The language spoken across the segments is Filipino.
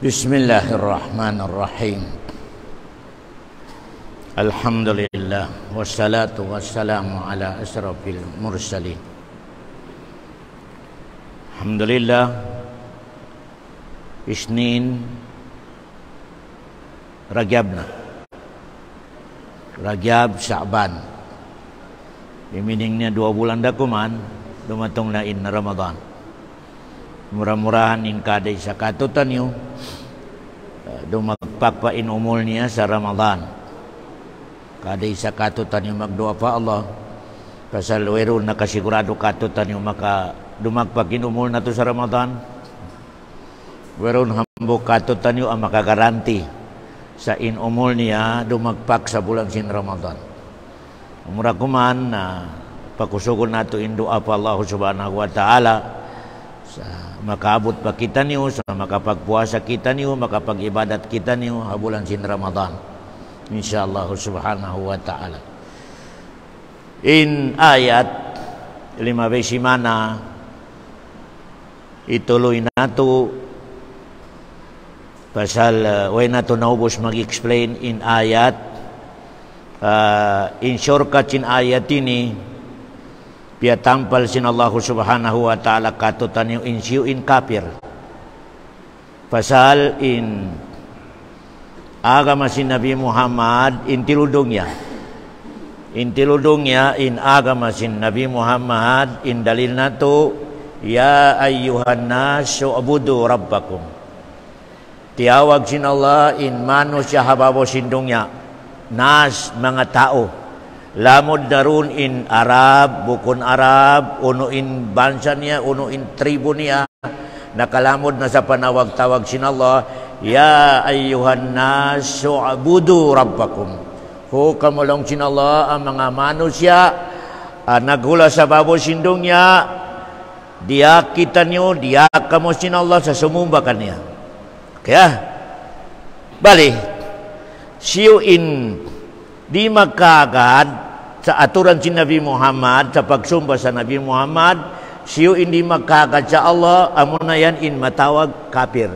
Bismillahirrahmanirrahim. Alhamdulillah wassalatu wassalamu ala asrafil mursalin. Alhamdulillah Isnin Rajab Sya'ban. Biminingnya 2 bulan dakuman dumatong lain Ramadan. Murah-murahan in kada isa katutan yu dumagpakpain umulnya sa Ramadan. Kada isa katutan yu magdoa pa Allah pasal weron nakasigurado katutan yu maka dumagpakin umul na to sa Ramadan. Weron hambok katutan yu ang makagaranti sa in umul niya dumagpak sa bulan sin Ramadan. Murah kuman na pakusugon nato in doa pa Allah subhanahu wa ta'ala sa makaabot pa kita niyo, sa makapagpuasa kita niyo, makapag-ibadat kita niyo habulan sin Ramadan insyaallah subhanahu wa ta'ala. In ayat 15 mana ituloy nato pasal way nato naubos mag-explain in ayat in shortcut in ayat ini pia tampal sin Allah subhanahu wa ta'ala katutan yung insiu in kafir. Pasal in agama sin Nabi Muhammad in tiludongnya. In agama sin Nabi Muhammad in dalil nato ya ayyuhan nas u'budu rabbakum. Tiawag sin Allah in manusia hababo sindongnya. Nas mga tao. Lamod darun in Arab, bukun Arab, uno in bansa niya, uno in tribu niya, nakalamod na sa panawag-tawag sin Allah, ya ayyuhan nas u'budu rabbakum. Kamulong sin Allah ang mga manusia, naghula sa babo sindong niya, dia kita niyo, dia kamo sin Allah sa sumumbakan niya. Kaya, bali, siyo in di magkagad sa aturan si Nabi Muhammad, sa pagsumba sa Nabi Muhammad, siyo hindi magkagad sa Allah, amo na yan in matawag kafir.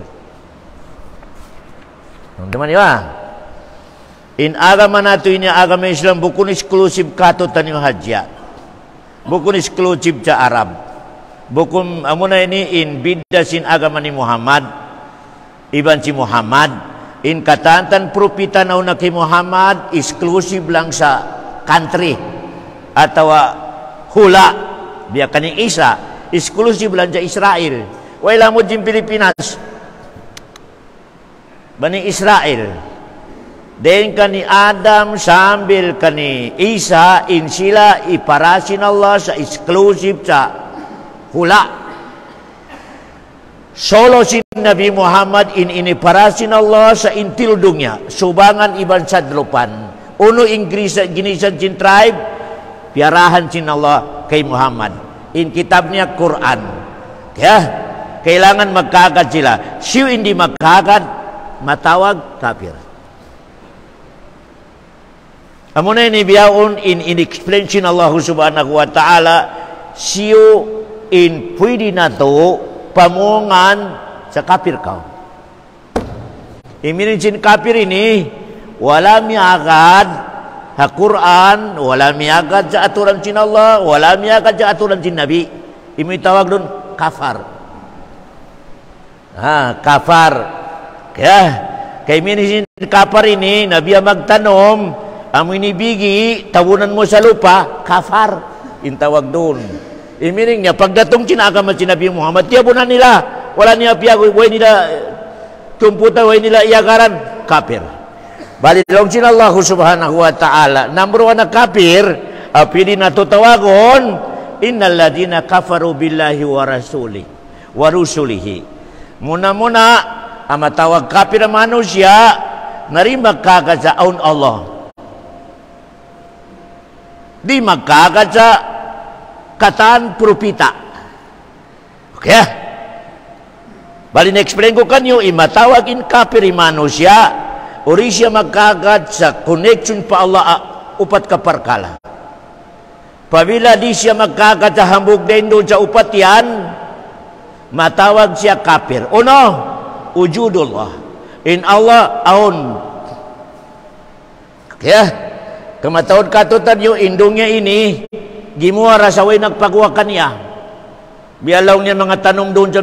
Teman ya, in agama nato ini agama Islam bukun eksklusif katutan yung hadya, bukun eksklusif sa Arab, bukun amo na ini in bidda sin agama ni Muhammad, iban si Muhammad. In katantan propita na una kay Muhammad, exclusive lang sa country atau hula biya kaning Isa, exclusive lang sa Israel. Wala mo din Pilipinas bani Israel. Den kani Adam sambil kani Isa in sila iparasin Allah sa exclusive sa hula. Solo si Nabi Muhammad in iniparasin Allah sa intiludungnya subangan iban sadlupan uno ginisan sin tribe piarahan sin Allah kay Muhammad in kitabnya Quran. Kaya kailangan magkagad sila. Siyo hindi magkagad matawag kafir. Amo na inibiyaon in explain sin Allah subhanahu wa ta'ala siyo in pwede na to pamungan sa kafir kau. Iminin sin kafir ini wala miagad ha Quran, wala miagad sa aturan sin Allah, wala miagad sa aturan sin Nabi. Imi tawag doon kafar. Kafar. Kaya iminin sin kafar ini Nabi magtanom, amo inibigi tabunan mo sa lupa, kafar. Intawag doon. Imining niya pagdatong sinagama si Nabi Muhammad tiyabunan nila wala niya piyago way nila kumputa way nila iyagaran kafir. Bali long sin Allah subhanahu wa ta'ala number 1 na kafir pili na tutawagon innal ladina kafaru billahi wa rusulihi. Muna ang matawag kafir na manusia nari magkagad sa aun Allah di magkagad sa kataan propita. Okay. Bali na-explain ko kanyo, imatawag in kafir manusia, ori siya magkagad sa connection pa Allah upat kaparkala. Pabila di siya magkagad sa hambog din doon sa upat yan, matawag siya kafir. Uno, wujudullah. In Allah aun. Kaya kamataon katutan yung indungnya ini gimua rasaway nagpagwakan niya. Bialaw niya mga tanong doon sa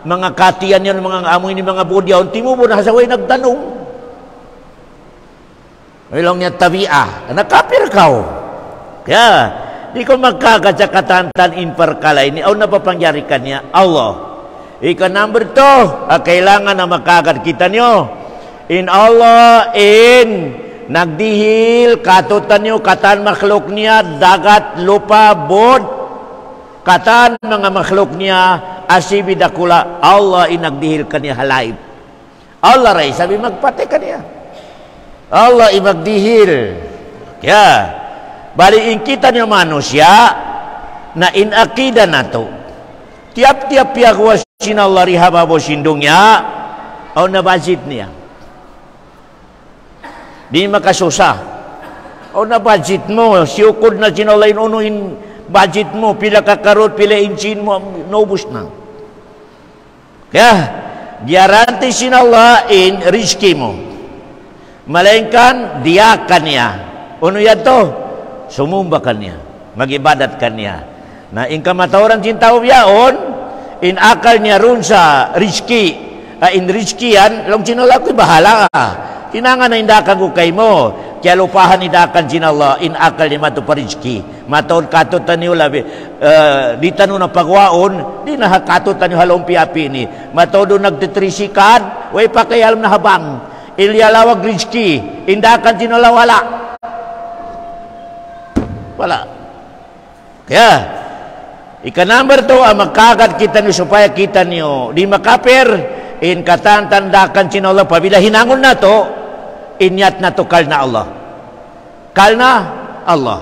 mga katiyan niya, mga amoy ni mga budyaw, timo mo na hasaway nagtanong. Bialaw niya tabi'ah, nakapir kao. Kaya di ko magkagat sa katantan in perkalay ni aw napapangyari ka niya Allah. Ika number 2, kailangan na makagat kita niyo. In Allah, in nagdihil, katutan niyo, katan makhluk niya, dagat, lupa, bod, katan mga makhluk niya, asibi dakula, Allah inagdihil ka niya halaib. Allah ray, sabi magpate ka niya. Allah imagdihil. Kaya, baliin kita niyo manusia, na inakida na to. Tiap-tiap piyagwas sinallah rihababo sindungnya o nabajit niya di makasusah o nabajit mo siukod na sinalain unuin budget mo pila kakarot pila insin mo naubos na kaya garanti sinallah in rizki mo malainkan diakan niya uno yan to sumumbakan niya magibadat kan niya na in kamatawaran cinta yaon in akal niya ron sa rizki in rizki yan long sinala ko'y bahala ka kinangan na indakan ko kay mo kaya lupahan indakan sinala in akal niya mato pa rizki mataon katutan niyo labi di tanong na pagwaon di na katutan niyo halong piapi ni mataon doon nagtitrisikad way pa kaya alam na habang ilyalawag rizki indakan sinala wala kaya ika number 2, magkagat kita niyo supaya kita niyo di makapir in katantandakan sinallah pabila hinangon na to inyat na to kalna Allah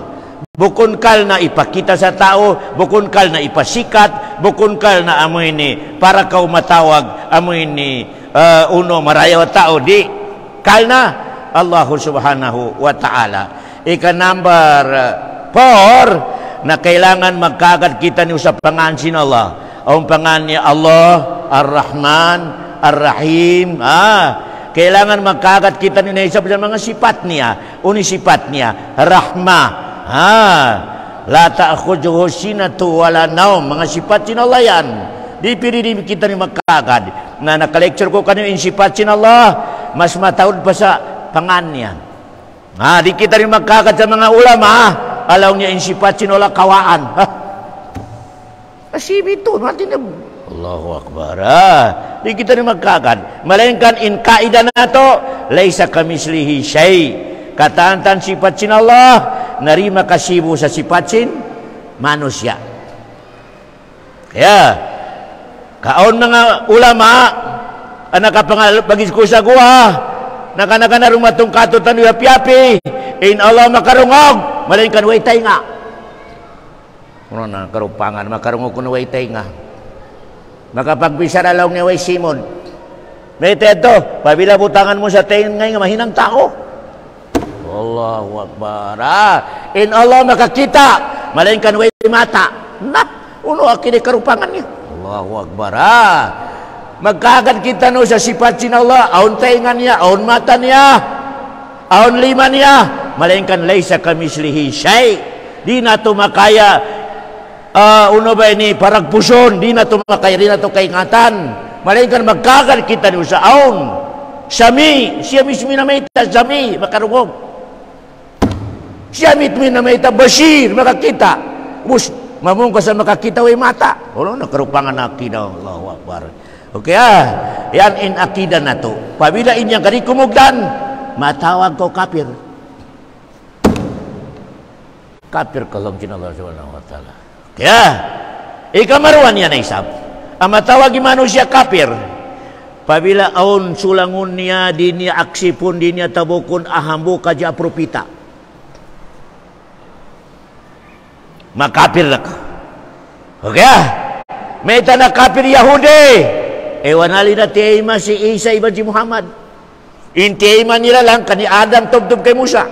bukun kalna ipakita sa tao bukun kalna ipasikat bukun kalna amoy ni para kau matawag amoy ni uno marayaw tao di kalna Allah subhanahu wa ta'ala. Ika number 4 na kailangan magkagat kita niyo sa pangalan sin Allah. Ang pangalan niya Allah, Ar-Rahman, Ar-Rahim. Kailangan magkagat kita niyo na isa sa mga sifat niya. Uni sifat niya, Rahma. La ta'khudhuhu sinatu wala naum. Mga sifat sin Allah yan. Di pili kita niyo magkagat. Na naka-lecture ko kanyo in sifat sin Allah, mas matawad pa sa pangalan niya. Di kita niyo magkagat sa mga ulama. Alaw niya insifat sinola kawaan. Asibi ito. Allahu Akbar. Di kita ni magkagad. Malainkan in kaida na to, laysa kamislihi syai. Katantan sifat sin Allah, narima kasibu sa sifat sin manusia. Kaya, kaon mga ulama, nakapangal bagis ko sa guha, nakana rumatong katutan yung api-api, in Allah makarungog. Malainkan way tainga. Ano na karupangan makarungog kuno way tainga. Makapagbisar alaw niya way Simon. May teto, pabila butangan mo sa tainga nga mahinang tao. Allahu Akbar. In Allah makakita. Malainkan way mata. Uno akini karupangan niya. Allahu Akbar. Magkagad kita no sa sifat sin Allah, aun tainga niya, aun mata niya, aun lima niya. Malainkan laysa kamislihi syai. Di na to makaya uno ba ini paragpuson, di na to makaya, di na to kaingatan. Malainkan magkagal kita ni sa aun sami, siya mismo na may sami makarugog, siya mismo na may basir makakita mus mamung ka sa makakita way mata. Ano nakarupangan na akida. Allahu Akbar. Okay yan in akida na to. Pabila inyang kani kumugdan matawag ko kafir. Kafir kalau jin Allah subhanahu wa ta'ala. Kaya, ikamaruan yan na isap. Ang matawag manusia kafir. Pabila aun sulangun niya, di niya aksipun, di niya tabukun, ahambu kaja propita. Makafir na ka. Okay may tanah kafir Yahudi. Ewanali na tiyema si Isa iba si Muhammad. Intiyema nila lang, kani Adam tub-tub kay Musa.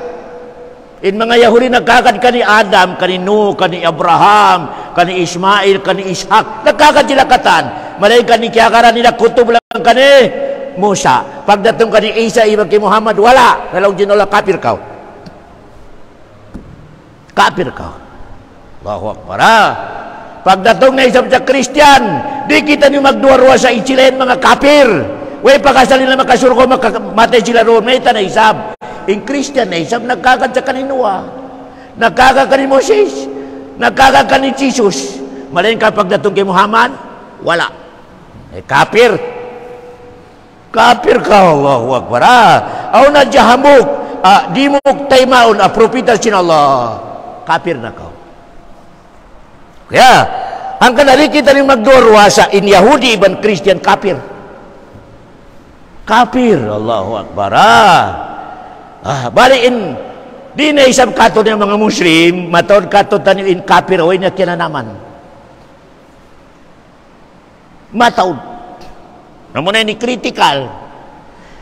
In mga Yahudi nagkakad kani Adam, kani Nuh, kani Abraham, kani Ismail, kani Ishak. Nagkakad sila katan. Malaika ni kiyakaran nila kutub lang kani Musa. Pagdatong kani Isa ibang kay Muhammad, wala. Nalaw ginola kafir ka. Kafir ka. Allahu Akbar. Pagdatong na isang sa Christian, di kita niyo magduwarwa sa Ichilen mga kafir. Way pagkasal nila makasurko, makamatay sila roon. May na isab. In Christian na isab, nagkagad sa kaninua. Nagkagad ka ni Moses. Nagkagad ka ni Jesus. Malain ka pagdatong kay Muhammad, wala. Kafir. Kafir ka, Allahu Akbar. Aw na jahamuk, di mo taymaon, propita sin Allah. Kafir na ka. Kaya, ang kanari kita rin magdurwa sa in Yahudi, ibang Christian, kafir. Kafir, Allahu Akbar. Bali in, di na isang kato ng mga Muslim, matod kato tayo in kafir, away na kinanaman. Matod. Namun ni critical.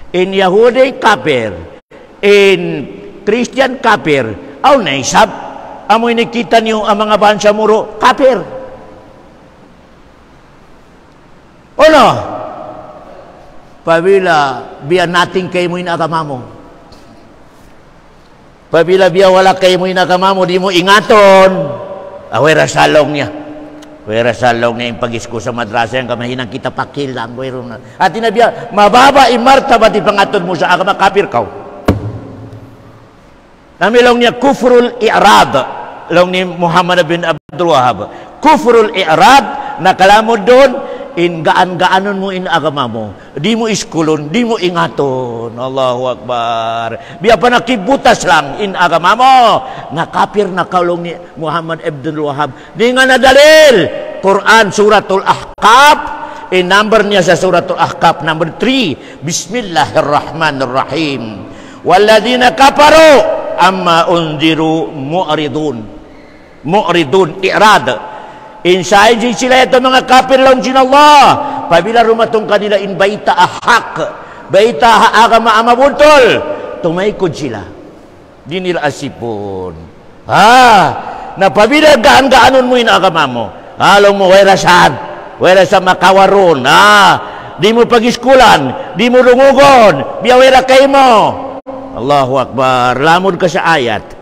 In Yahudi, kafir. In Christian, kafir. Aw na isab. Amoy nakita niyo ang mga bansa muro, kafir. Ano? Pabila biya nating kay mo inagamamo. Pabila biya wala kay mo inagamamo, di mo ingaton. Awera salong niya. Awera salong niya yung pag-isko sa madrasa yung kamahinang kita pakilang. At tinabiya, mababa imartaba di pangaton mo sa agama, kafir ka. Namilong niya kufrul i'rad, long ni Muhammad bin Abdul Wahhab. Kufrul i'rad, nakalamod doon, in gaan-gaanon mo in agama mo. Di mo iskulon, di mo ingaton. Allahu Akbar. Biya pa nakibutas lang in agama mo. Nakapir na kaulong ni Muhammad Abdul Wahhab. Di nga nadalil. Quran, Suratul Ahqaf. In number niya sa Suratul Ahqaf, number 3. Bismillahirrahmanirrahim. Walladina kafaru amma unziru mu'ridun i'rad. Inside sila ito mga kafir lang sin Allah. Pabila rumatong kanila in baita ahak, baita haagama amabuntol, tumaykod sila. Di nila asipon. Na pabila gaan-gaanon mo in agama mo. Alam mo, werasan makawaron. Di mo pagiskulan, di mo lungugon, biyawera kay mo. Allahu Akbar. Lamod ka sa ayat.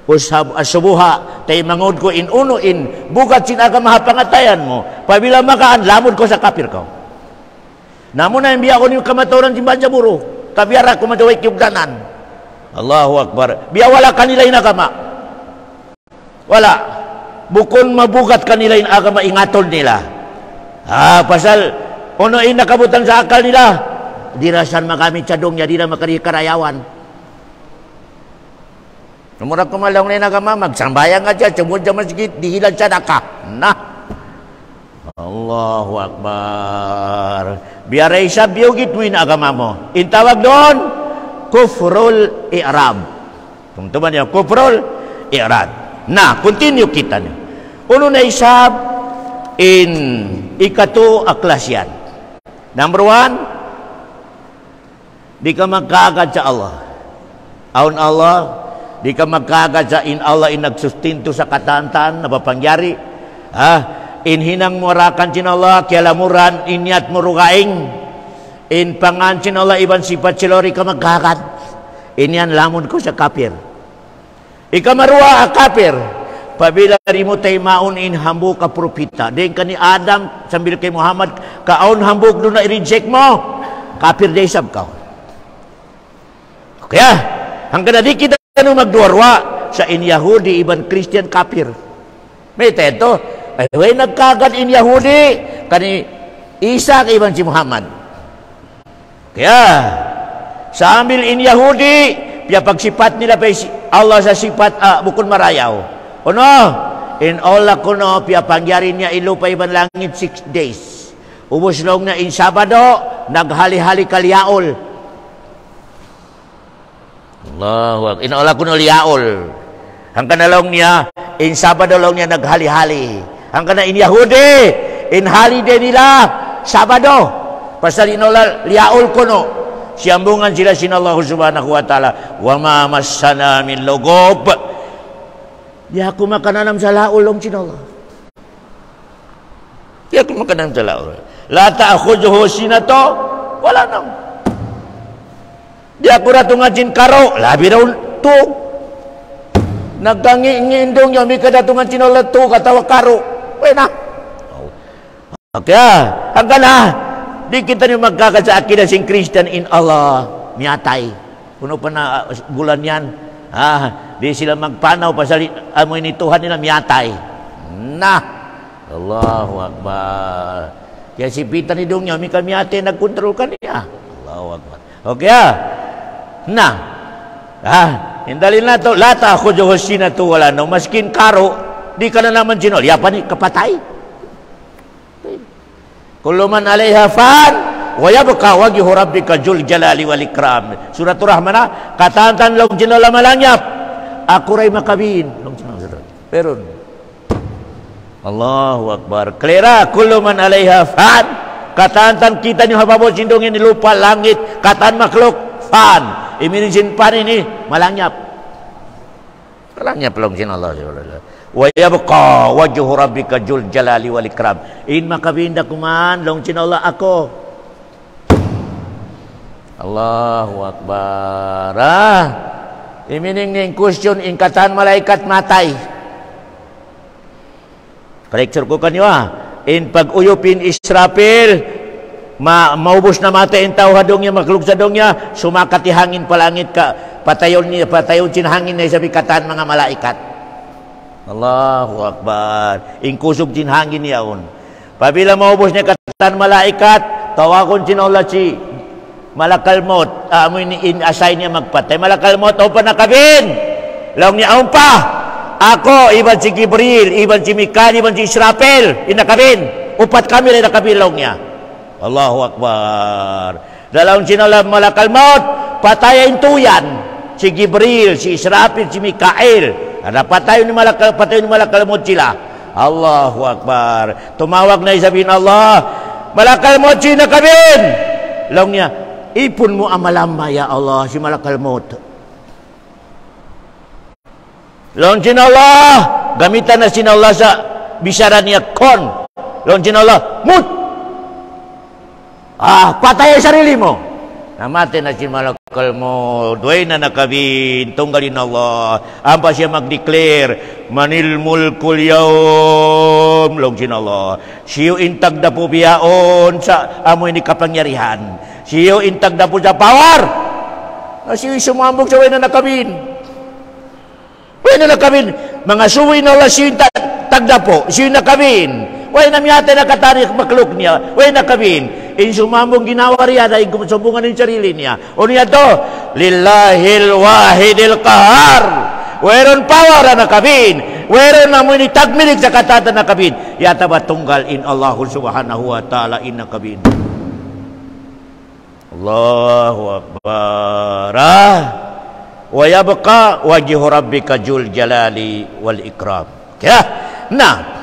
Usab asubuha tay mangod ko in uno in bugat sinaga mahapangatayan mo. Pabila makaan lamod ko sa kafir ko. Namo na biya ko ni kamaturan si banja buro. Kabiara ko madaway kyugdanan. Allahu Akbar. Biya wala kanila inagama. Wala. Bukon mabugat kanila in agama ingatol nila. Pasal uno in nakabutan sa akal nila. Dirasan makamit cadongnya di na makarikarayawan. Numura kumalong na nagama, magsambayang nga dyan, sumud sa masjid, dihilan siya naka. Allahu Akbar. Biyaray sa biyugit mo yung agama mo. Intawag doon, kufrul i'rab. Tungtuman niyo, kufrul i'rab. Continue kita niyo. Uno na isab, in ikato aklasyan. Number 1, di ka magkaagad sa Allah. Aun Allah, di ka magkagad sa in Allah in nagsustinto sa katantan na papangyari. In hinang murakan sin Allah, kialamuran, inyat murugaing. In pangan sin Allah, iban sifat silori ka magkagad. Inyan lamon ko sa kafir. Ikamarua kafir. Pabila rimo tay maun in hambu ka propita. Din ka ni Adam, sambil kay Muhammad, kaon hambog doon na i-reject mo. Kafir day sab ka. Kaya, hanggang na di kita magduwarwa sa in Yahudi, iban Christian, kafir. May teto, ay nagkagad in Yahudi, kani Isa ka iban si Muhammad. Kaya, sa ambil in Yahudi, piya pagsipat nila pa Allah sa sipat, bukon marayaw. Ono, in Allah kuno, piya pangyarin niya ilo pa iban langit 6 days. Ubos long na in Sabado, naghali-hali kalyaol. Allahu Akbar. In Allah kuno liyaol. Ang kanalong niya, in Sabado long niya naghali-hali. Ang kana in Yahudi, in holiday nila, Sabado. Pasal in Allah liyaol kuno. Siyambungan sila sin Allah subhanahu wa ta'ala. Wa ma massana min lugob. Di ako makananam sa laol long sin Allah. Di ako makananam sa laol. La ta'khudhuhu sinato Wala nang. Di ako rato nga jin karo. Labi raw to. Nagkangi-ngindong yung may kadatungan chinola to. Katawa karo. Wala na. Okay hanggang na. Di kita nyo magkakasaki na sing Christian in Allah. Miyatay. Kuno pa na bulan yan. Di sila magpanaw pasal amoy ni Tuhan nila miyatay. Na. Allahu Akbar. Kaya si Pita ni Dong niya, may kamiyate, nagkontrol ka niya. Allahu Akbar. Okay na. Hindalin na to. Lata ako Diyos na to wala no. Maskin karo, di ka na naman sinol. Yapan ni kapatay. Kuluman alayha fan. Wayabka wagi hurabbika jul jalali wal ikram. Suratul Rahman katantan long jinala malanyap. Aku ray makabin. Long jinala. Pero Allahu Akbar. Klera kullu man alaiha fan. Kataan kita ni hababot sindungin di lupa langit. Kataan makhluk fan. Iminin sin pan ini malanyap. Malanyap long sin Allah. Wa yabqa wajhu rabbika jul jalali wal ikram. In makabinda kuman long sin Allah ako. Allahu Akbar. Iminin ning question in kataan malaikat matay. Corrector ko kanyo in pag-uyupin Israfil maubos na mata in tao hadong niya maklug sa dong niya sumakati hangin palangit ka patayon sin hangin na sabi kataan mga malaikat. Allahu Akbar. In kusog sin hangin niyaon. Pabila maubos niya kataan malaikat tawagon sin Allah si malakalmot amoy ni in assign niya magpatay malakalmot o pa nakabin lang niya pa. Ako, iban si Gibril, iban si Mikael, iban si Israfil, inakabin. Upat kami rin nakabilong niya. Allahu Akbar. Dalawang sinalam malakal maut, patayin tuyan. Si Gibril, si Israfil, si Mikael. Patayin ni malakal maut sila. Allahu Akbar. Tumawag na isabihin Allah, malakal maut si nakabin. Lang niya, ipon mo amalamba ya Allah, si malakal maut. Lawan sin Allah, gamitan na sin Allah sa bisaran niya kon. Lawan sin Allah, mut. Patay ang sarili mo. Namatay na sin malakal mo. Duway na nakabin, tunggalin Allah. Ampa siya mag-declare, manil mulkul yawm. Lawan sin Allah. Siyo intag na po biyaon sa amoy ni kapangyarihan. Siyo intag na po sa power. Siyo sumambog sa way na nakabin. Wala na nakabin. Mga suwi na Allah siya tagda po. Siya nakabin. Wala na miyate nakatarik makluk niya. Wala nakabin. In sumambong ginawa riya dahil sumbungan ng sarili niya. O niya to, lillahil wahidil kahar. Whereon power na nakabin. Whereon na mo tagmilig sa katata nakabin. Yata ba tunggal in Allahu subhanahu wa ta'ala in nakabin. Allahu Akbar. Wa yabqa wajhu rabbika jul jalali wal ikram. Kaya na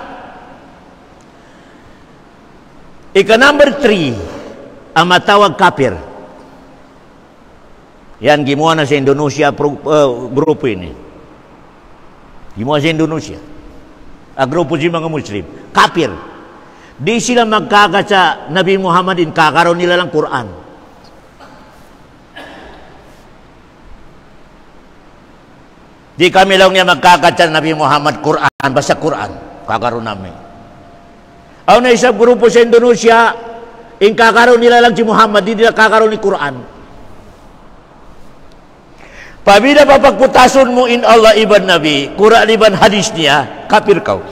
number 3 ang matawag kafir. Yan gimuha na sa Indonesia grupo ini. Gimuha sa Indonesia. Grupo si mga Muslim. Kafir. Di sila magkagat sa Nabi Muhammad in kakaroon nila lang Quran. Di kami lang niya magkakatsan Nabi Muhammad Quran, basta Quran, kakaroon namin. Ang na isang grupo sa Indonesia, in kakaroon nila lang si Muhammad, di nila kakaroon ni Quran. Pabila papagputason mo in Allah iban Nabi, Quran iban hadis niya, kafir kau.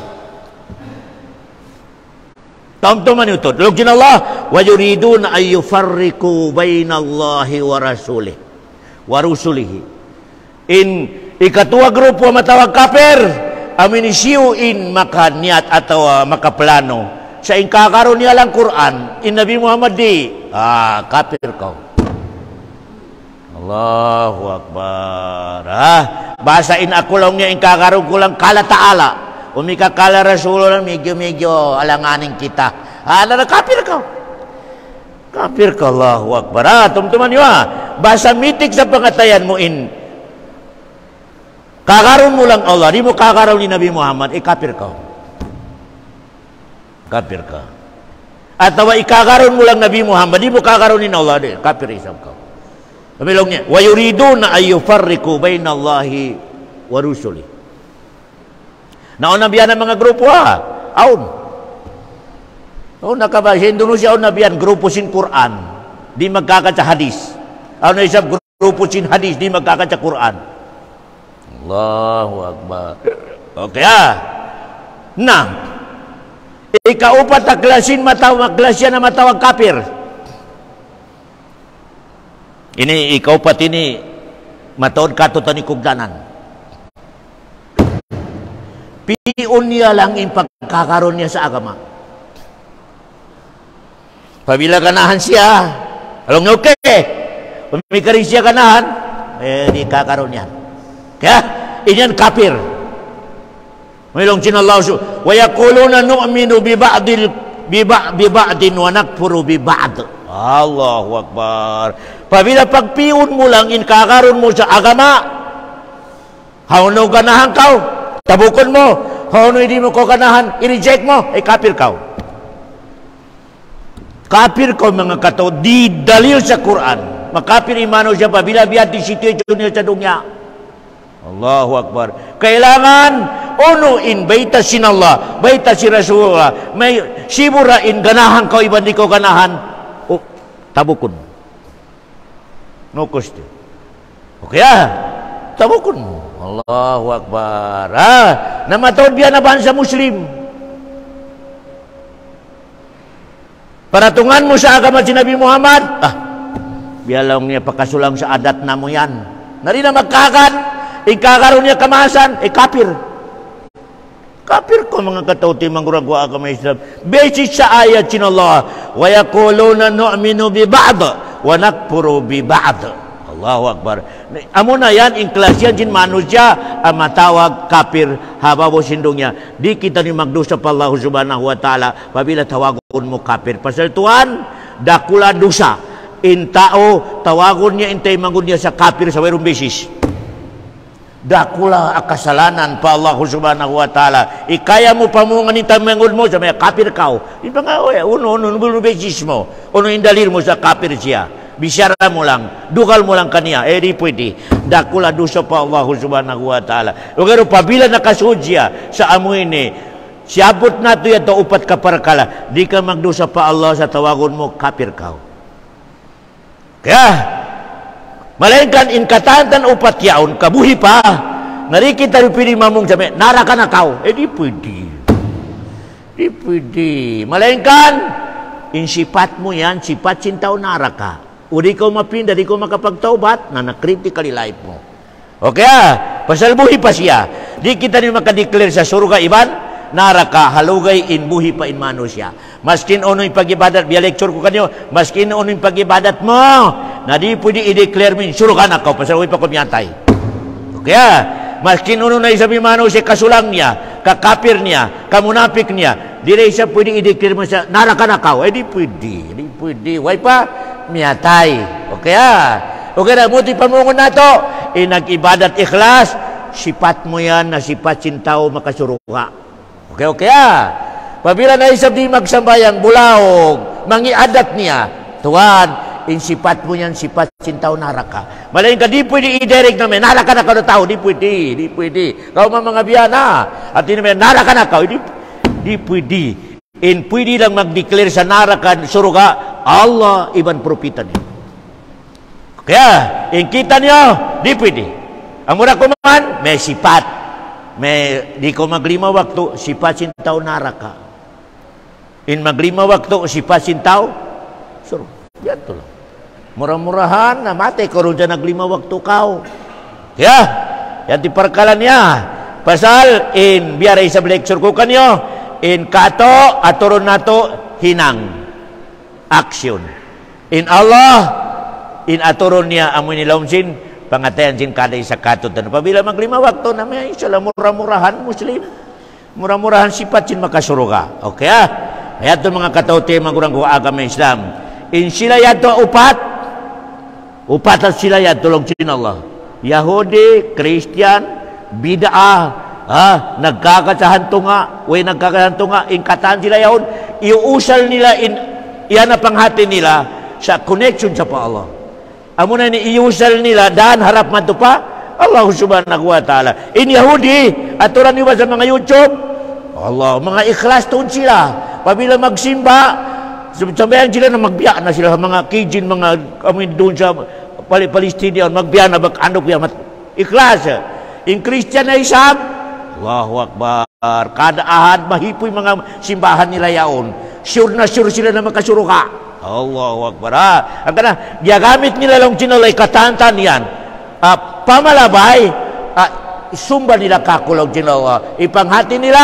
Tamtuman ito. Lugin Allah, wa yuridun ay yufarriku bainallahi wa rasulih. Wa rusulihi. In ikatua grupo matawag kafir, aminisiuin makaniat atau makaplano sa inkakaroon niya lang Quran in Nabi Muhammad di kafir kau. Allahu Akbar. Basain ako lang niya inkakaroon ko lang kala ta'ala umika kala Rasulullah medyo alanganin kita. Kafir kau. Kafir ka. Allahu Akbar. Tumtuman niyo basa mitik sa pangatayan mo in kakaroon mo lang Allah, di mo kakaroon ni Nabi Muhammad, kafir ka. Kafir ka. Atau ikakaroon mo lang Nabi Muhammad, di mo kakaroon ni Allah, di, kafir isab ka. Kabilong niya, wa yuriduna ay yufarriqu bainallahi wa rusuli. Naon nabiyan ang mga grupo aun. Nakabasa Indonesia nabiyan grupo sin Quran, di magkakatsa hadis. Aun na isab grupo sin hadis, di magkakatsa Quran. Allahu Akbar. Okay na. Ikaupat na klasin klasya na matawag kafir. Ini ikaupat ini mataod katutan ni kugdanan. Piun niya lang yung pagkakaroon niya sa agama. Pabila ganahan siya, along okay. Pumikari siya ganahan, di kakaroon niya. Kaya, inyan kafir. Mayroong sinallahu wa yaquluna nu'minu bi ba'din wa nakfuru bi ba'd. Allahu Akbar. Pabila pagpiun mo lang in kakaroon mo sa agama, hauno ganahan kau, tabukon mo, hauno hindi mo ko ganahan, i-reject mo, kafir kau. Kafir kau mga katao, di dalil sa Quran. Makafir imano siya pabila biya di situation niya sa dunya. Allahu Akbar. Kailangan unuin baita sin Allah, baita si Rasulullah. May siburain ganahan kau iban di ko ganahan. Tabukun. No question. Okay tabukun mo. Allahu Akbar. Namatod biya na bansa Muslim. Paratungan mo sa agama si Nabi Muhammad. Biya lang niya pakasulang sa adat na mo yan. Nari na magkakan. Ikakaroon niya kamasan, kafir. Kafir ko mga katauti mangguragwa agama Islam. Basis sa ayat sin Allah, wa yaquluna nu'minu bi ba'd wa nakfuru bi ba'd. Allahu Akbar. Amo na yan in klasya din manusia ang matawag kafir habaw sindong niya. Di kita ni magdusa pa Allah subhanahu wa ta'ala pabila tawagon mo kafir. Pasal tuan dakula dusa. In tao tawagon niya intay mangun niya sa kafir sa mayroong basis. Dakula akasalanan pa Allah subhanahu wa ta'ala. Ikaya mo pamungan ni tamangon mo sa may kafir kau. Iba nga, uno besis mo. Uno indalir mo sa kafir siya. Bisyara mo lang. Dukal mo lang kaniya. Di pwede. Dakula dosa pa Allah subhanahu wa ta'ala. Pero pabila nakasud siya sa amoy ni, siabot na ito yato upat kaparakala. Di ka magdosa pa Allah sa tawagon mo, kafir kau. Kaya, malengkan in katantan upat yaon kabuhi pa narikit tayo pili mamong sabi naraka na kau di pwede malengkan in sipat mo yan sipat sintaw naraka o di ko mapinda di ko makapagtaubat na critically life mo okay pasal buhi pa siya di kita ni makadeclare sa surga iban naraka halugay in buhi pa in mano siya maskin ono yung pag-ibadat biya lecture ko kanyo maskin ono yung pag-ibadat mo na di pwede i-declare min surga na ka pasal huwag pa kumyatay kaya maskin ono na isabi mano siya kasulang niya kakapir niya kamunapik niya di rin siya pwede i-declare mo siya naraka na ka di pwede huwag pa miyatay okay na muti pamungon na to nag-ibadat ikhlas sipat mo yan na sipat sintao makasuruka okay pabila na isab di magsambayan bulaog mangiadat niya tuwan insipat mo yan sipat sintaw naraka malayin ka di pwede i-direct namin naraka na ka na tao di pwede kau mga biyana at di namin naraka na ka di pwede pwede lang mag-declare sa naraka suruga Allah iban propita niya kaya kita niyo di pwede ang mura kuman may sipat di ko maglima waktu sipasin tao naraka in maglima waktu sipasin tao suruh yan to lang murah-murahan na mati ko rin dyan naglima waktu kau yan ti parkalan niya pasal in biaray sa lecture ko kanyo in kato aturon nato hinang action in Allah in aturon niya amoy nilawmsin pangatayan sin kada isa katot na pabila maglima wakto na may isala murah-murahan Muslim murah-murahan sipat sin makasuruga okay ayat to mga katauti magurang ko agama Islam in sila yato upat at sila yato long sin Allah Yahudi Christian bid'ah nagkakasahantunga in katan sila yahon iusal nila in iyan na panghati nila sa connection sa pa Allah. Amo na ni iusal nila daan harap man to pa Allah subhanahu wa ta'ala. In Yahudi, aturan niyo ba sa mga YouTube? Allah, mga ikhlas tuon sila. Pabila magsimba, sabayan sila na magbiya na sila mga Kijin, mga doon sa Palestinian, magbiya na ano biya ikhlas. In Christian na isang Allahu Akbar. Kada ahad mahipoy mga simbahan nila yaon. Sure na sure sila na makasuruka. Allahu Akbar. Ang kana gigamit nila lang sinulay katantan yan. Pamalabay, sumba nila kakulaw sinawa. Ipanghati nila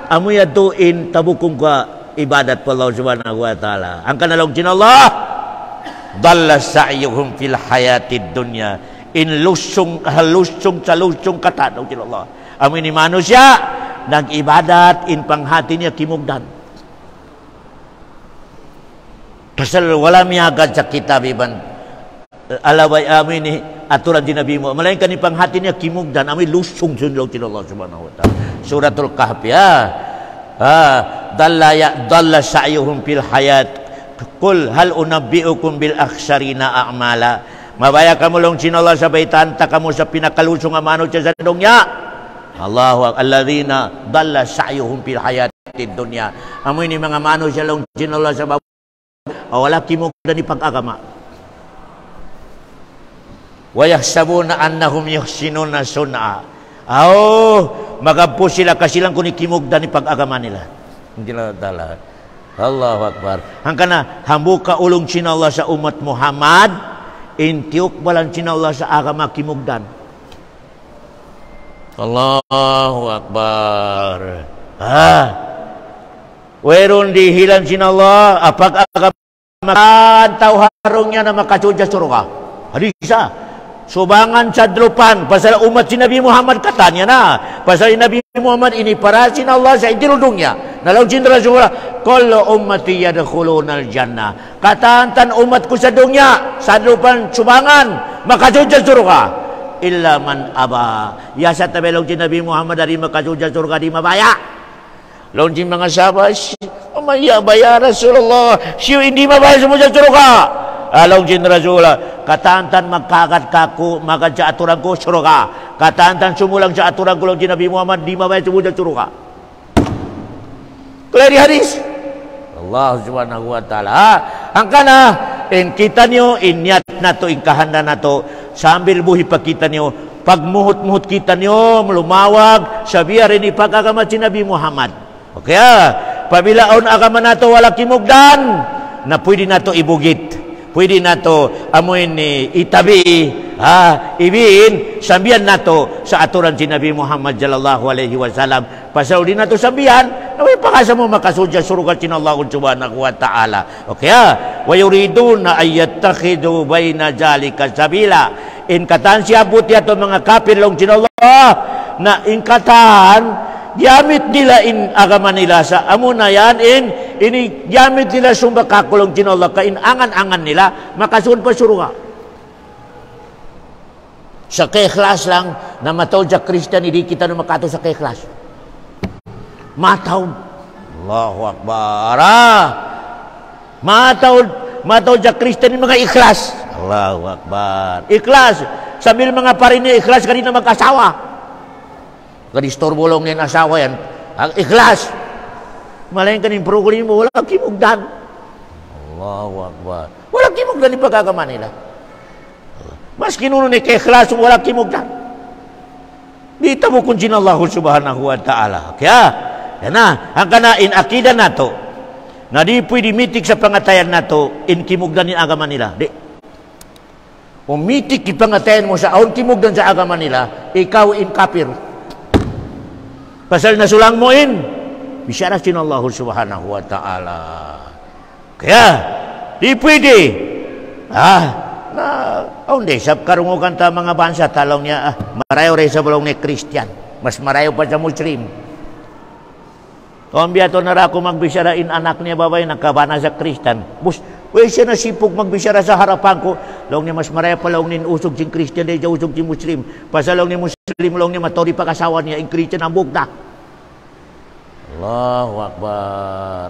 amoy aduin tabukong ka ibadat pa Allah subhanahu wa ta'ala. Ang kanalong sinullah dalla sa'yuhum fil hayatid dunya in lusung sa lusung katanaw sinullah. Amoy ni manusia nag-ibadat in panghati niya kimugdan. Pasal wala miyagad sa kitab iban alaway amin ni aturan din Nabi mo. Malain ka ni panghati niya kimugdan amoy lusung sunlaw tin Allah subhanahu wa ta'ala. Suratul Kahf ya. Dalla sa'yuhum fil hayat. Qul hal unabbiukum bil akhsarina a'mala. Mabaya kamo long sinallah sa baitan ta kamo sa pinakalusong amano sa dongya. Allahu alladzina dalla sa'yuhum fil hayatid dunya. Amoy ni mga mano siya long sinallah sa baba. Wala kimugdan ni pag-agama. Wa yahsabuna annahum yuhsinuna sun'a. Magabpo sila kasilang kung ikimugdan ni pag-agama nila. Hindi na dala. Allahu Akbar. Hangkana hambuka ulong sinallah sa umat Muhammad, intiuk balang sinallah sa agama kimugdan. Allahu Akbar. Weron dihilan sinallah apag agama taw harungnya na makasudya surga. Hadisa. Subangan sa drupan pasal umat si Nabi Muhammad katanya na pasal Nabi Muhammad ini parasin Allah sa itinudungnya nalaw sin Rasulullah kullu ummati yadkhulunal jannah katantan umatku sa dunya sa drupan subangan makasud sa surga illa man aba ya sa tabelong si Nabi Muhammad dari makasud sa surga di mabaya law sin mga sahabat umaya baya Rasulullah siyo hindi mabaya sa surga alaw sin Rasulullah katantan magkagat kaku magad sa aturan ko suruga katantan sumulang sa aturan ko lang di Nabi Muhammad di mabay sumudang suruga clear hadis Allah subhanahu wa ta'ala ang kana in kita nyo inyat na to in kahanda na to sambil buhi pa kita nyo pagmuhot-muhot kita nyo lumawag sabiya rin ipag-agama si Nabi Muhammad okay pabilaon agama na to wala kimugdan na pwede na to ibugit pwede na to amoy ni itabi ibin sambihan na to sa aturan si Nabi Muhammad sallallahu alaihi wasallam pasal di na to sambihan naway pakasa mo makasudya surugat sin Allah subhanahu wa ta'ala okay wa yuriduna ayattakhidhu baina zalika sabila in katan siabot yato mga kafir long sin Allah na in katan gamit nila in agama nila sa amuna yan ini gamit nila sumba kakulong tinolak kain angan-angan nila makasun pa suruga sa keikhlas lang na mataw sa Christian hindi kita na makato sa keikhlas mataw Allahu Akbar mataw sa Christian mga ikhlas Allahu Akbar ikhlas sambil mga parini ikhlas kanina mag-asawa kadistor bolong niyan asawa yan ang ikhlas malayan kanin program mo wala kimugdan Allahu Akbar wala kimugdan yung pagkagama nila mas kinuno ni keikhlas wala kimugdan dito mo kung sinallahu subhanahu wa ta'ala kaya yan na ang kanain akida na to na di pwede mitik sa pangatayan na to in kimugdan yung agama nila di umitik ipangatayan mo sa aon kimugdan sa agama nila ikaw in kafir pasal nasulang mo in bisyara sinallahu subhanahu wa ta'ala kaya di pwede hindi sab karungukan ta mga bansa talong niya marayo rin sa bulong ni Christian mas marayo pa sa Muslim kung biyato na ako magbisyarain anak niya babay nakabana sa Christian bus siya na sipog magbisyara sa harapan ko long niya mas marayo pa long nin usog sing Christian day usog sing Muslim pasal long ni Muslim long niya matori pa kasawa niya in Christian ang bugda Allahu Akbar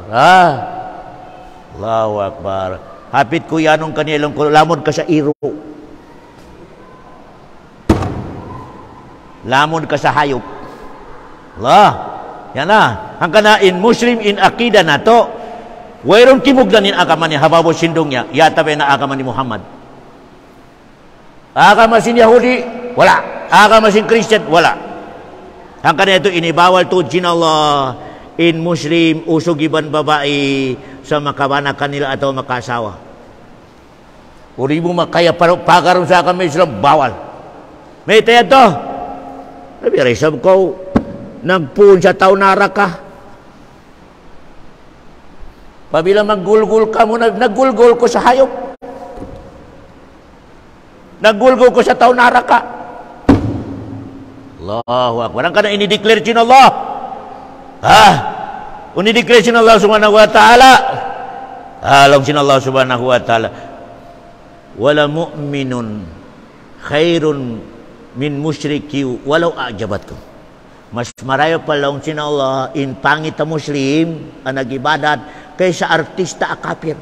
Allahu Akbar. Hapit ko yanong kanilang lamon ka sa iro. Lamon ka sa hayop. Allah. Yan na. Ang kanain Muslim in akida na to. Wayron kimugdan in agama ni hababo sindong niya. Yatabe na agama ni Muhammad. Agama sin Yahudi, wala. Agama sin Christian, wala. Ang kanya ito inibawal to Allah in Muslim usog iban babae sa makabanakan nila atau makasawa. Uri mo makaya pagaron sa kami Islam, bawal. May tayo to. Nabi resab ko, nagpuun sa tao nara ka. Pabila maggulgul ka mo, naggulgul ko sa hayop. Naggulgul ko sa tao nara ka. Allahu Akbar. Ang kana ini-declare sin Allah. Ini-declare sin Allah subhanahu wa ta'ala. Alam sin Allah subhanahu wa ta'ala. Wala mu'minun khairun min musyriki walau a'jabatkum. Mas marayo pa lang sin Allah in pangit a Muslim ang nagibadat kaysa artista a kafir.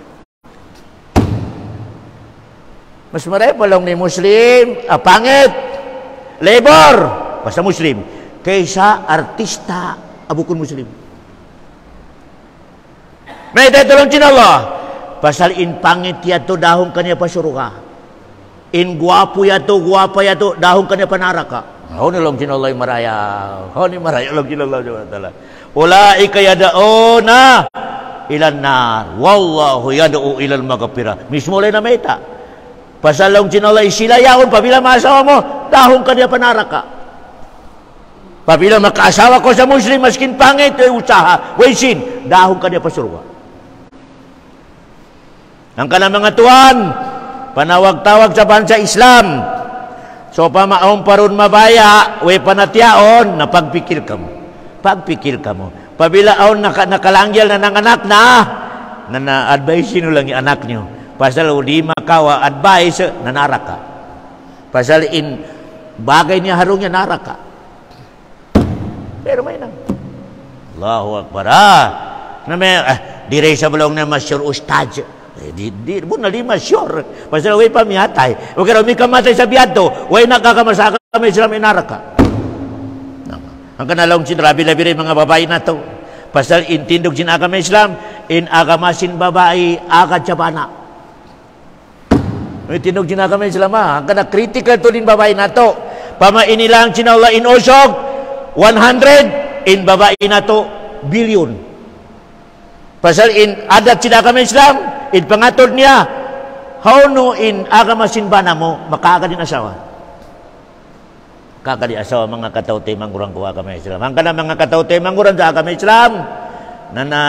Mas marayo pa lang ni Muslim a pangit labor basta Muslim kaysa artista a bukod Muslim. May tatulong sin Allah. Pasal in pangit yato dahong kanya pasuruka. In guwapo yato, guwapa yato dahong kanya panaraka. How ni long sinalay maraya. How ni maraya long sinalay ta'ala. Ulaika yada'una ilan nar. Wallahu yada'u ilal magapira. Mismo lang na meta. Pasal long sinalay sila yaon pabila maasawa mo dahong kanya panaraka. Pabila makaasawa ko sa Muslim maskin pangit ay usaha. Waisin dahong kanya pasuruka. Ang kanang mga tuan, panawag-tawag sa bansa Islam. So pamaong paron mabaya, way panatyaon, na pagpikil ka mo. Pagpikil ka mo. Pabilaon nakalangyal na ng anak na na-advise nyo lang yung anak nyo. Pasal di makawa advice, nanara ka. Pasal in bagay niya harong niya, nara ka. Pero may nang. Allahu Akbar. Direy sa balong na masyur ustad. Di mo na lima sure. Pasal way pamihatay. O kaya may kamatay sa biyato, way nakakamasaka may Islam inaraka. Ang kanalong sinrabi-labi rin mga babae na to. Pasal intindog sin agama Islam, in agama sin babae, agad sa bana. Intindog sin agama Islam ha. Ang kana critical to din babae na to. Pamainilang sin Allah in usog, 100, in babae na to, billion. Pasal in adat sin agama Islam, in pangatod niya, how no in agama sinbana mo, makaka din asawa. Kaka din asawa, mga katawte, mangurang ko agama Islam. Ang kana mga katawte, mangurang sa agama Islam, na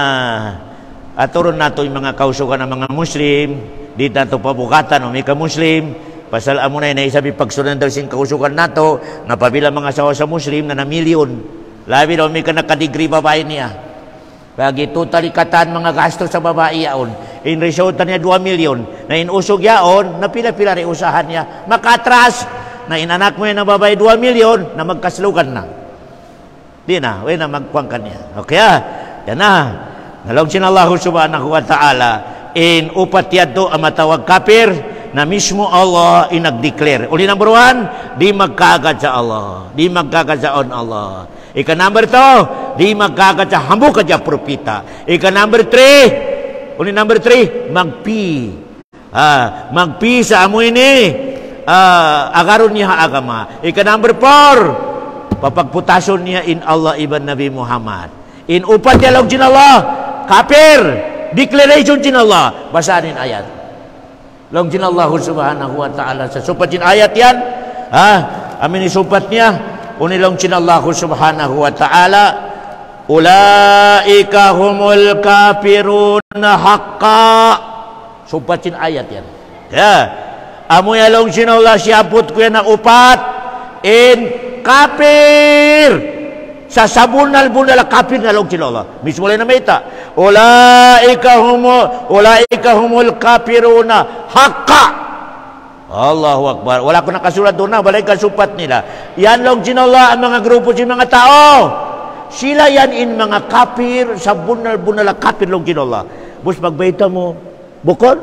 aturon nato yung mga kausukan ng mga Muslim, di nato pabukatan o may ka-Muslim, pasal amo na isabi pagsunan daw sing kausukan nato, na pabila mga asawa sa Muslim na milyon. Labi daw may ka nakadegree babae niya. Bagi totally katan mga gasto sa babae yaon. In resulta niya 2 milyon. Na inusog yaon, na pila-pila rin usahan niya. Makatras, na inanak mo yan ng babae 2 milyon, na magkaslugan na. Di na, way na magkuangkan niya. Okay yan na. Nalog sin Allah subhanahu wa ta'ala, in upat yato ang matawag kafir, na mismo Allah inag-declare. Uli number 1, di magkagad sa Allah. Di magkagad sa Allah. Ika number 2, di magkagad sa hambuk ka propita. Ika number 3, uli number 3, magpi. Magpi sa amo ini, agaron niya agama. Ika number 4, papagputason niya in Allah iban Nabi Muhammad. In upat niya lang sin Allah, kafir, declaration sin Allah. Basahin ayat. Lang sin Allah subhanahu wa ta'ala. Sa supat sin ayat yan, amin isupat niya, unilong sin Allah subhanahu wa ta'ala, ulaika humul kafirun haqqa. Supat sin ayat yan. Amo yalong sin Allah siyapot ko yan na upat, in kafir. Sa sabunal-bunal kafir na long sin Allah. Mismo lang na meta. Ulaika humul kafiruna haqqa. Allahu Akbar. Wala ko nakasulat doon na. Balay kasupat nila. Yan long sin Allah ang mga grupo sin mga tao. Sila yan in mga kafir, sabunal-bunal kafir long sin Allah. Bus pagbaita mo, bukod?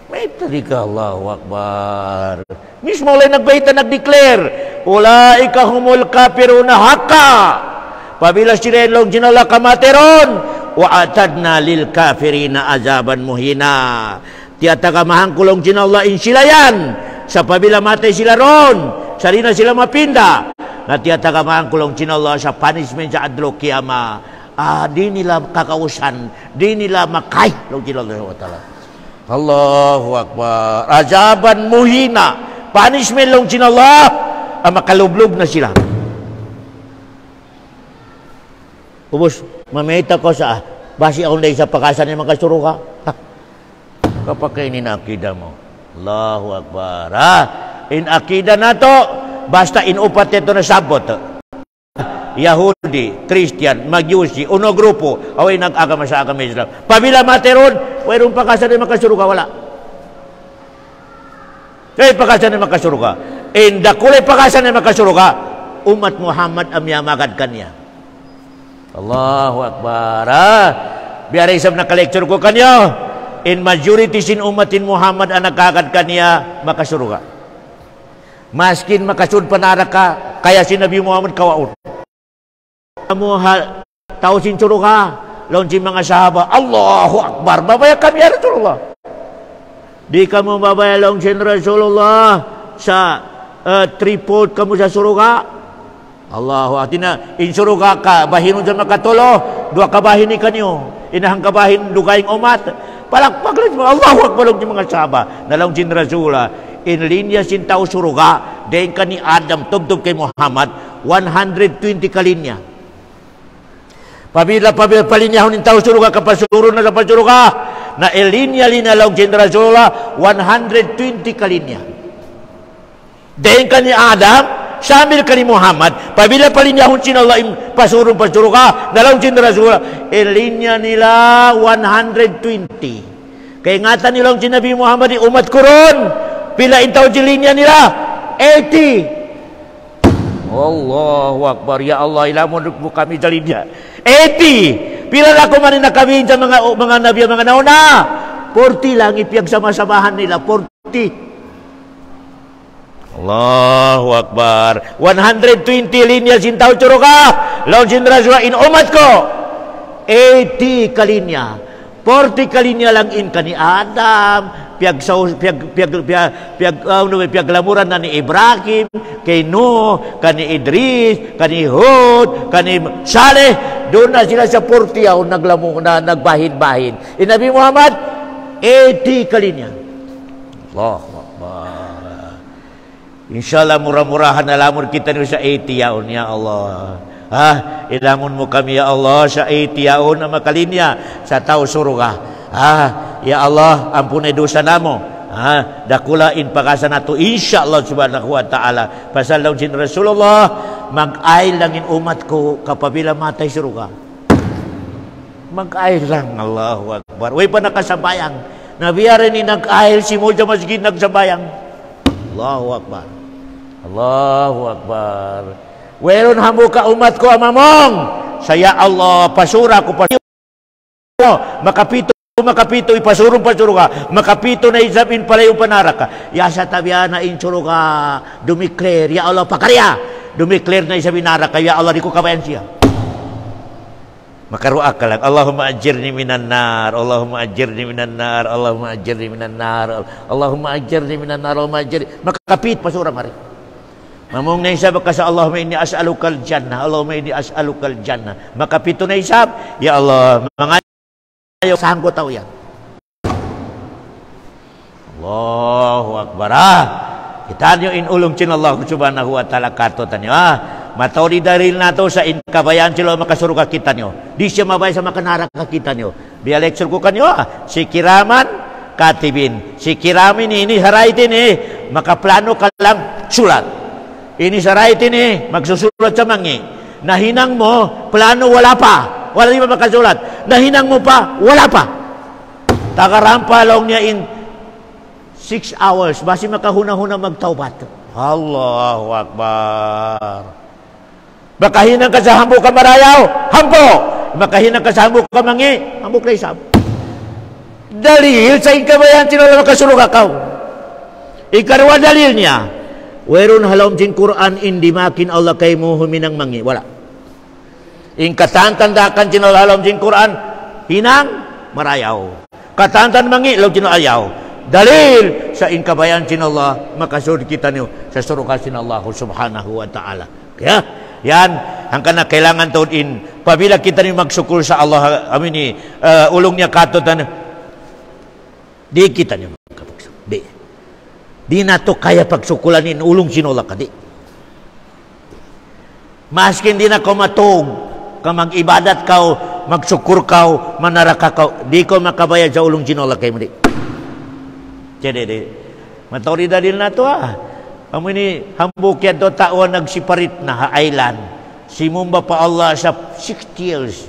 May tarika, Allahu Akbar. Mismo lang nagbaita, nag-declare, ulaika humul kafiruna haqqa. Pabila sinelong jinala kamateron, wa atadna lil kafirina azaban muhina. Tiata kamahang kulong jinallah insilayan. Sa pabila matay sila ron, sari na sila mapinda. Na tiata kamahang kulong jinallah sa punishment sa adlo kiyama. Di nila kakausan, di nila makay long jinallah wa ta'ala. Allahu Akbar. Azaban muhina. Punishment long jinallah, makalublob na sila. Ubus, mamita ko sa basi ako na isa pakasan niya makasuro ka. Kapag kayo akida mo. Allahu Akbar. In akida na to, basta inupat ito na sabot. Yahudi, Christian, Magyusi, uno grupo, away nag-agama sa agama Islam. Pabila materon, mayroong pakasan niya makasuro ka, wala. Kaya pakasan niya makasuro ka. In dakulay pakasan niya makasuro ka, umat Muhammad amyamagad kanya. Allahu Akbar. Biar isap naka-lecture ko kanyo. In majority sin umatin Muhammad ang nagkagad kanya, makasuruga. Maskin makasud panara ka, kaya si Nabi Muhammad kawaon. Tao sin suruga, laun si mga sahaba, Allahu Akbar, babaya kami ya Rasulullah. Di kamu babaya laun sin Rasulullah sa tripod kamu sa suruga. Allahu atina insuruga ka bahinon sa makatulo dua kabahin ni kanyo inahang kabahin dugaing umat palakpak lang Allahu Akbar ng mga sahaba nalaw sin Rasula in linya sin tao suruga dahin ka ni Adam tubtub kay Muhammad 120 kalinya pabila palinyahon ng tao suruga kapasuro na sa pasuruga na ilinya linalaw sin Rasula 120 kalinya dahin ka ni Adam sambil kani Muhammad, pabila palinyahon sinallah pasurong ka, dalam sin Rasulullah, linya nila 120. Kaya ingatan nilang sin Nabi Muhammad di umat kurun, pila intaw si linya nila 80. Allahu Akbar, ya Allah, ilamun mo kami sa linya 80. Pila na ko man nakabihin sa mga nabi, mga nauna 40 lang ipiyag sama-samahan nila 40. Allahu Akbar. 120 linya sin tao churuka. Laun sin Rasulullah in umat ko. 80 kalinya. 40 kalinya lang in kani Adam. Piaglamuran na ni Ibrahim. Kay Nuh. Kani Idris. Kani Hud. Kani Saleh. Doon na sila sa 40 nagbahin-bahin. Nabi Muhammad 80 kalinya. Allahu Akbar. Inshallah murah-murahan na lamon kita niyo sa 80 yaon, ya Allah. Ilamon mo kami, ya Allah, sa 80 yaon na makalinya sa tao suruga. Ya Allah, ampunay dosa namo. Dakulain pagasa nato, inshallah subhanahu wa ta'ala. Pasal daw sin Rasulullah, mag-ail langin umat ko kapabila matay suruga. Mag-ail lang, Allahu Akbar. Way pa nakasabayang. Nabiyaran ni nag-ail, si Moja Masjid nagsabayang. Allahu Akbar. Allahu Akbar. Weron hamo ka umat ko amamong. Saya Allah pasura ko makapito ipasurong pasuro ka. Makapito na isapin palayo panara ka. Ya sa tabiana insuro ka dumikler. Ya Allah pakarya. Dumikler na isapin nara ka. Ya Allah di ko kabayan siya. Makaruak ka lang. Allahumma ajirni minan nar. Allahumma ajirni minan nar. Allahumma ajirni minan nar. Allahumma ajirni minan nar. Allahumma ajirni. Makapit pasura mari. Mamong na isab ka sa Allahumma inni as'alukal jannah. Allahumma inni as'alukal jannah. Makapito na isab. Ya Allah. Mga ayaw saan ko tao yan. Allahu Akbar. Kita nyo inulong sin Allah subhanahu wa ta'ala katotan nyo. Matawri daril na to sa inkabayan sila makasuruga kita nyo. Di siya mabay sa makanara ka kita nyo. Biya lecture ko kanyo si Kiraman katibin. Si Kiramin ini haraitin makaplano ka lang sulat. Ini saraitin magsusulat sa mangi. Nahinang mo, plano wala pa. Wala di ba makasulat? Nahinang mo pa, wala pa. Tagarampa lang niya in 6 hours. Basi makahuna-huna magtaubat. Allahu Akbar. Makahinang ka sa hambo ka marayaw, hambo. Makahinang ka sa hambo ka mangi, hambo ka isab. Dalil sa ikabayan tinala makasuruga kau. Ikarwa dalilnya, werun halom jin Quran indi makin Allah kay mo huminang mangi. Wala. In katantandakan tinala halom jin Quran hinang marayaw. Katantan mangi law jin ayaw. Dalil sa inkabayan tinala makasud kita niyo sa suruga sin Allah subhanahu wa ta'ala. Kaya yan ang kana kailangan tuin pabila kita ni magsukul sa Allah amin ni ulungnya katutan di kita ni magkapagsul di nato kaya pagsukulanin ulung sinola ka di maskin di na ko matug ka mag-ibadat ka magsukur ka manaraka ka di ko makabayad sa ulung sinola kay mo di jadi di matori dalil na to Amin ni hambuk yan do taon nagsiparit na island. Simumba pa Allah sa 60 years.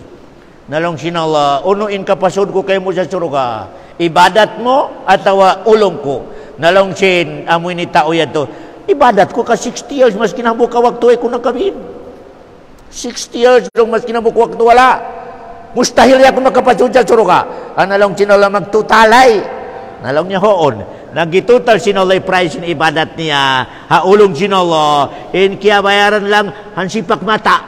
Nalong sinala, unuin kapasod ko kayo mo sa suruga. Ibadat mo atawa ulong ko. Nalong sin, amin ni tao yan to. Ibadat ko ka 60 years, mas kinahambuk ka waktu ay kung nakabin. 60 years, mas kinahambuk waktu wala. Mustahil yan kung makapasod sa suruga. Nalong sinala magtutalay. Nalong niya hoon. Nagitutal sinolay price ng ibadat niya. Haulong sinolo. In kaya bayaran lang hansipak mata.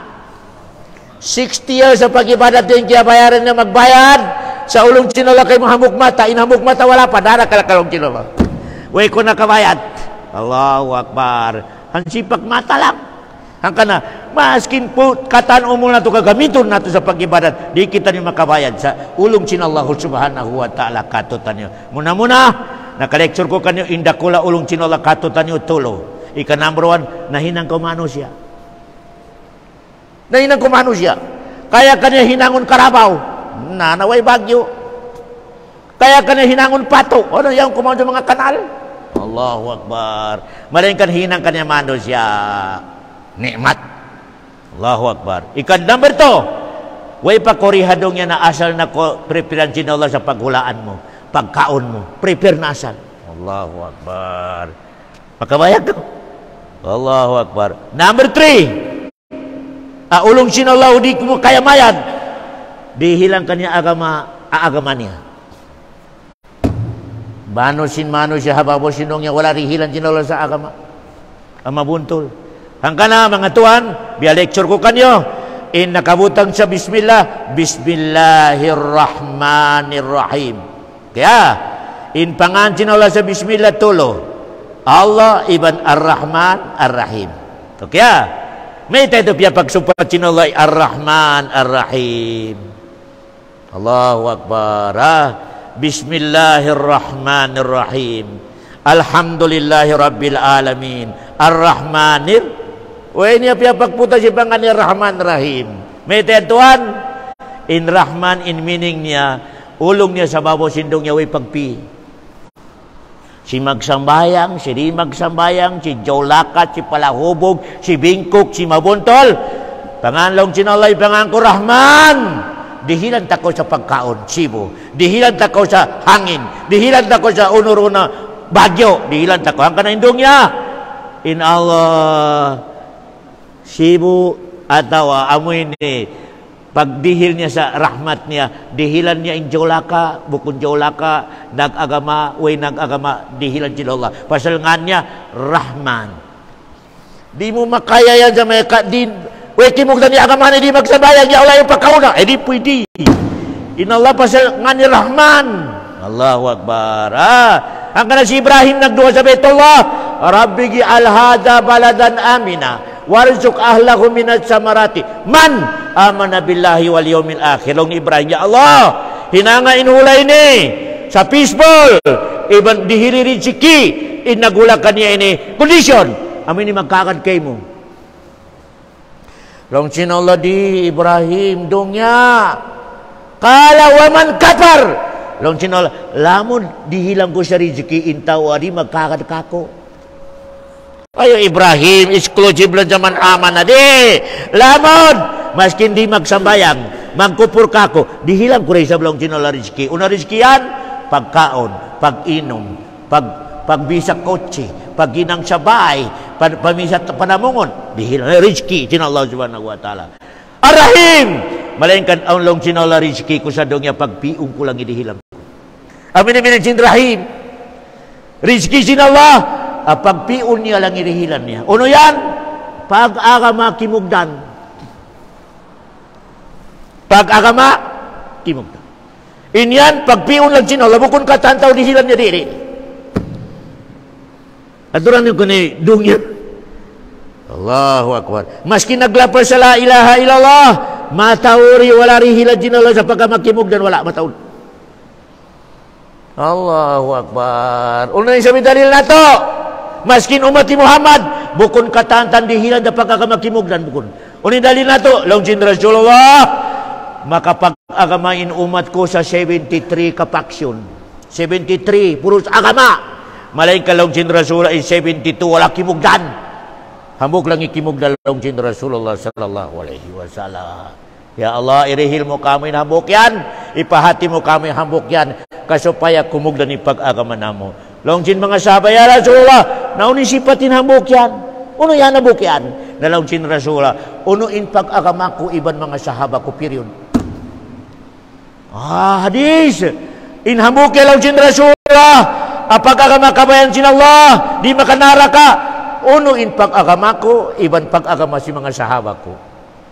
60 years sa pag-ibadat din kaya bayaran niya magbayad. Sa ulong sinolo kay mahamuk mata. Inhamuk mata wala pa. Dara kalakalong sinolo. Way ko nakabayad. Allahu Akbar. Hansipak mata lang. Ang kana, maskin po kataan mo na ito kagamiton na ito sa pag-ibadat. Di kita niyo makabayad sa ulong sinallahu subhanahu wa ta'ala katutan niyo. Muna-muna. Naka-lecture ko kanyo, indakula ulong chinola katutan nyo tulo. Ika number 1, nahinang kumano siya. Nahinang kumano siya. Kaya kanya hinangon karabaw. Nanaway bagyo. Kaya kanya hinangon pato. Ano yung kumano sa mga kanal? Allahu Akbar. Malaking kan hinang kanya mano siya. Nikmat. Allahu Akbar. Ika number 2, way pa korihadong yan na asal na ko preparan chinola sa paghulaan mo. Pagkaon mo, prepare na asal. Allahu Akbar. Makabayag ko. Allahu Akbar. Number 3. Ulong sinalaw di mo kaya mayad. Dihilang kanya agama niya. Mano siya hababo sinong niya wala rihilan sinalaw sa agama. Ang mabuntol. Hanggang na mga tuan, biya lecture ko kanyo. In nakabutang sa bismillah. Bismillahirrahmanirrahim. Kaya, in pangancin Allah sa bismillah tulo. Allah iban ar-Rahman ar-Rahim. Kaya, may tayo piya pagsupat sinulay ar-Rahman ar-Rahim. Allahu Akbar. Bismillahirrahmanirrahim. Alhamdulillahi Rabbil Alamin. Ar-Rahmanir. O ini piya pagputa si panganir Rahman Rahim. May tayo tuan. In Rahman, in meaning niya, ulong niya sa babaw sindong niya way pagpi. Si magsambayang, si di magsambayang, si jawlakat, si palahubog, si bingkok, si mabuntol. Panganlong sinalay pangangko Rahman. Dihilan tako sa pagkaon, sibo. Dihilan tako sa hangin. Dihilan tako sa unur-una bagyo. Dihilan tako. Ang kanindong niya. In Allah, sibo atawa amoy ni pagdihil niya sa rahmat niya, dihilan niya in jawlaka, bukun jawlaka, nag-agama, dihilan sila Allah. Pasal nga niya, Rahman. Di mo makaya yan sa may kimog na niya agama na di magsabayang, ya Allah yung pagkauna. Di pwede. In Allah, pasal nga ni Rahman. Allahu Akbar. Ang kana si Ibrahim nagduwa sa Baitullah, Rabbi gi'al hada baladan amina, warzuq ahlahu minat samarati. Man amana billahi wal yawmil akhir. Long Ibrahim, ya Allah, hinanga inulay ni sa peaceful, iban dihiri riziki, inagulakan niya ini condition. Amin ni magkakad kay mo. Long sinala di Ibrahim dongnya. Kala waman kafar. Long sinala, lamun dihilang ko sa riziki, intaw adi magkakad kako. Ayo Ibrahim, exclusive lang zaman aman na di. Lamon, maskin di magsambayang, magkupur kako, dihilang ko rin sa blong sinala rizki. Una rizki yan, pagkaon, pag-inom, pagbisak kotse, pagginang sabay, pamisat panamungon, dihilang rizki, sinala subhanahu wa ta'ala. Arahim, malayan kan ang long sinala rizki ko sa dongya, pagpiung ko lang idihilang. Amin amin jin rahim. Rizki sin Allah, pagpiun niya lang irihilan niya. Uno yan, pag-agama kimugdan. Pag-agama kimugdan. Inyan, pagpiun lang sin Allah, bukun katantaw dihilan niya diri. Aturan yung kuni, dungya. Allahu Akbar. Maski naglapar sa la ilaha illallah, matawuri wala rihilan sin Allah sa pagkamakimugdan, wala matawuri. Allahu Akbar. Una yung sabi dalil na to. Maskin umat ni Muhammad, bukun katantan dihilan da pagkakamakimugdan bukun. Una yung dalil na to. Launjin Rasulullah, makapag-agamain umat ko sa 73 kapaksyon. 73, puros agama. Malain ka launjin Rasulullah in 72, wala kimugdan. Hambuk lang ikimugdan launjin Rasulullah sallallahu alaihi wasallam. Ya Allah, irihil mo kami hambuk yan. Ipahati mo kami hambuk yan. Kasupaya kumugdan ni pag-agama namo. Launjin mga sahabay, ya Rasulullah, naunin sipatin hambuk yan. Uno yan hambuk yan. Na launjin Rasulullah, unuin pag-agama ko iban mga sahaba ko, period. Hadis. In hambuk yan launjin Rasulullah. Pag-agama kabayan sin Allah, di makanara ka. Unuin pag-agama ko, iban pag-agama si mga sahaba ko.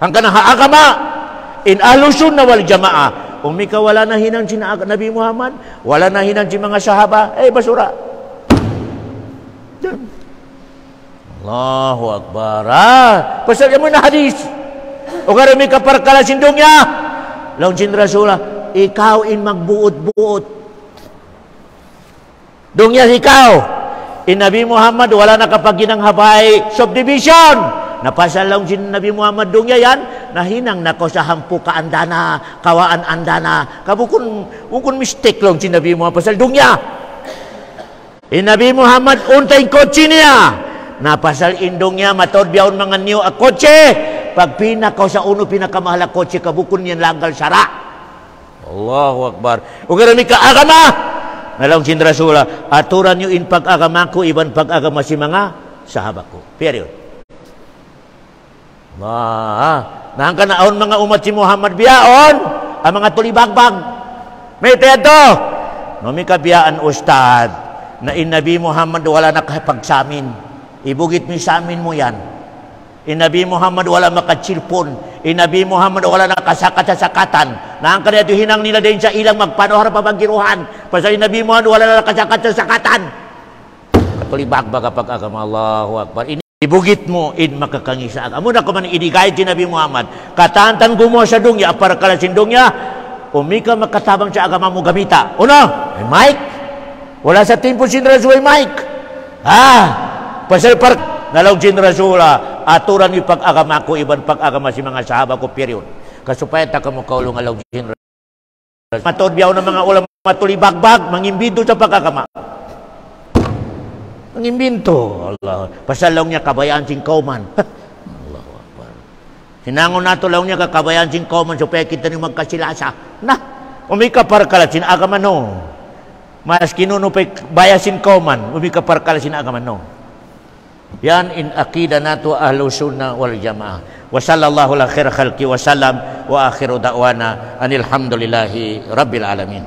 Ang kanang agama, in ahlusunna wal jamaah. Umika wala na hinang si Nabi Muhammad, wala na hinang si mga sahaba, basura. Allahu Akbar. Pasal mo na hadis. O karami ka parkala sindong niya. Launjin Rasulullah, ikaw in magbuot-buot. Dong niya ikaw. In Nabi Muhammad, wala na kapag ginanghabay subdivision. Napasal lang si Nabi Muhammad dong yan, nahinang nako sa hampu ka andana, kawaan andana. Kabukun mistake lang si Nabi Muhammad, pasal dong niya. In Nabi Muhammad, untay kotse niya. Napasal indong niya, matod biyaon mga niyo a kotse. Pag pinakaw sa uno, pinakamahal kotse, kabukun niyan langgal sara. Allahu Akbar. Ugarami ka agama. Nalang si Rasulullah, aturan niyo in pag-agama ko, iban pag-agama si mga sahabat ko. Period. Nang kanaon mga umat si Muhammad biyaon ang mga tulibagbag. May teto. Nami kabiyaan ustad na in Nabi Muhammad wala nakapagsamin. Ibugit mi samin mo yan. In Nabi Muhammad wala makachilpon. In Nabi Muhammad wala nakasakat sa sakatan. Nang kanya hinang nila din sa ilang magpanohar pa paggiruhan. Pasal in Nabi Muhammad wala nakasakat sa sakatan. Tulibagbag kapag agama. Allahu Akbar. Ibugit mo, in makakangisa. Amo na ko man idigay si Nabi Muhammad. Katantan ko mo sa dungya, para kalasin dungya, umika makatabang sa agama mo gamita. Uno, may mic. Wala sa timpo sin Rasul mic. Pasal par nalaw sin Rasula, aturan ni pag-agama ko, iban pag-agama si mga sahaba ko, period. Kasupaya ta ka mo kaulong alaw sin Rasul. Matod biyaw ng mga ulam matulibagbag, mangimbido sa pag-agama. Mangimbinto. Allah. Pasalong niya kabayaan sing kauman. Allahu Akbar. Sinangon nato lang niya kakabayaan sing kauman supaya kita ni magkasilasa. Umika parkalasin agama no. Mas kinuno pa bayasin kauman, umika parkalasin agama no. Yan in akida nato ahlu sunnah wal jamaah. Wa sallallahu ala khair khalqi wa sallam wa akhiru da'wana anil hamdulillahi rabbil alamin.